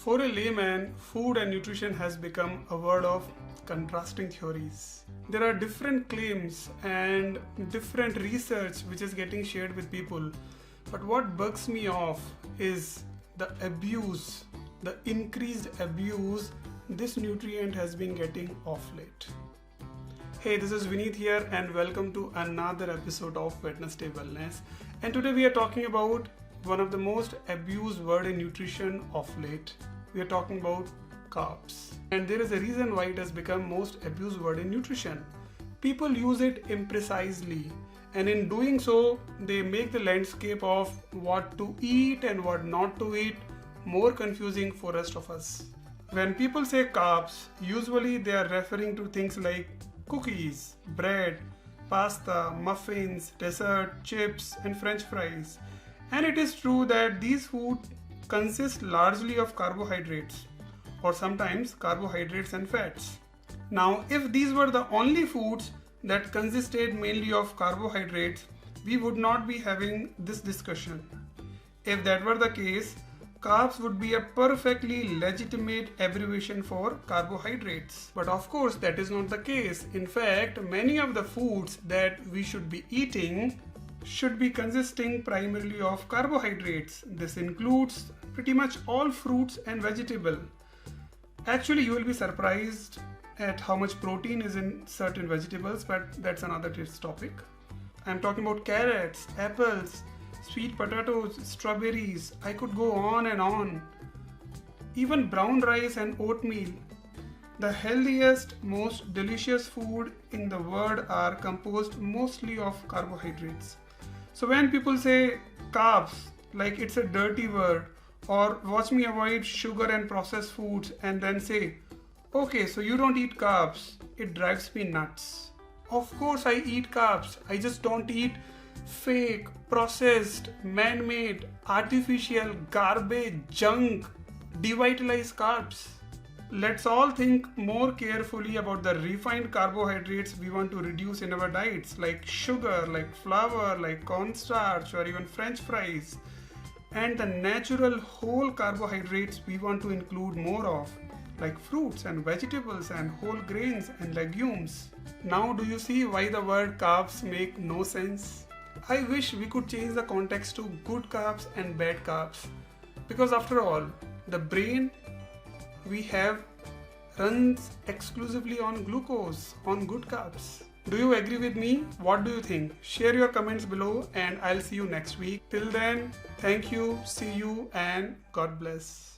For a layman, food and nutrition has become a word of contrasting theories. There are different claims and different research which is getting shared with people. But what bugs me off is the abuse, the increased abuse this nutrient has been getting of late. Hey, this is Vineet here and welcome to another episode of Wednesday Wellness. And today we are talking about one of the most abused word in nutrition of late. We are talking about carbs. And there is a reason why it has become most abused word in nutrition. People use it imprecisely, and in doing so, they make the landscape of what to eat and what not to eat more confusing for rest of us. When people say carbs, usually they are referring to things like cookies, bread, pasta, muffins, dessert, chips, and french fries. And it is true that these foods consist largely of carbohydrates, or sometimes carbohydrates and fats. Now, if these were the only foods that consisted mainly of carbohydrates, we would not be having this discussion. If that were the case, carbs would be a perfectly legitimate abbreviation for carbohydrates. But of course, that is not the case. In fact, many of the foods that we should be eating should be consisting primarily of carbohydrates. This includes pretty much all fruits and vegetables. Actually, you will be surprised at how much protein is in certain vegetables, but that's another topic. I'm talking about carrots, apples, sweet potatoes, strawberries. I could go on and on. Even brown rice and oatmeal. The healthiest, most delicious food in the world are composed mostly of carbohydrates. So when people say carbs, like it's a dirty word, or watch me avoid sugar and processed foods, and then say, okay, so you don't eat carbs, it drives me nuts. Of course I eat carbs, I just don't eat fake, processed, man-made, artificial, garbage, junk, devitalized carbs. Let's all think more carefully about the refined carbohydrates we want to reduce in our diets, like sugar, like flour, like cornstarch, or even french fries, and the natural whole carbohydrates we want to include more of, like fruits and vegetables and whole grains and legumes. Now do you see why the word carbs make no sense? I wish we could change the context to good carbs and bad carbs, because after all, the brain we have runs exclusively on glucose, on good carbs. Do you agree with me? What do you think? Share your comments below and I'll see you next week. Till then, thank you, see you, and God bless.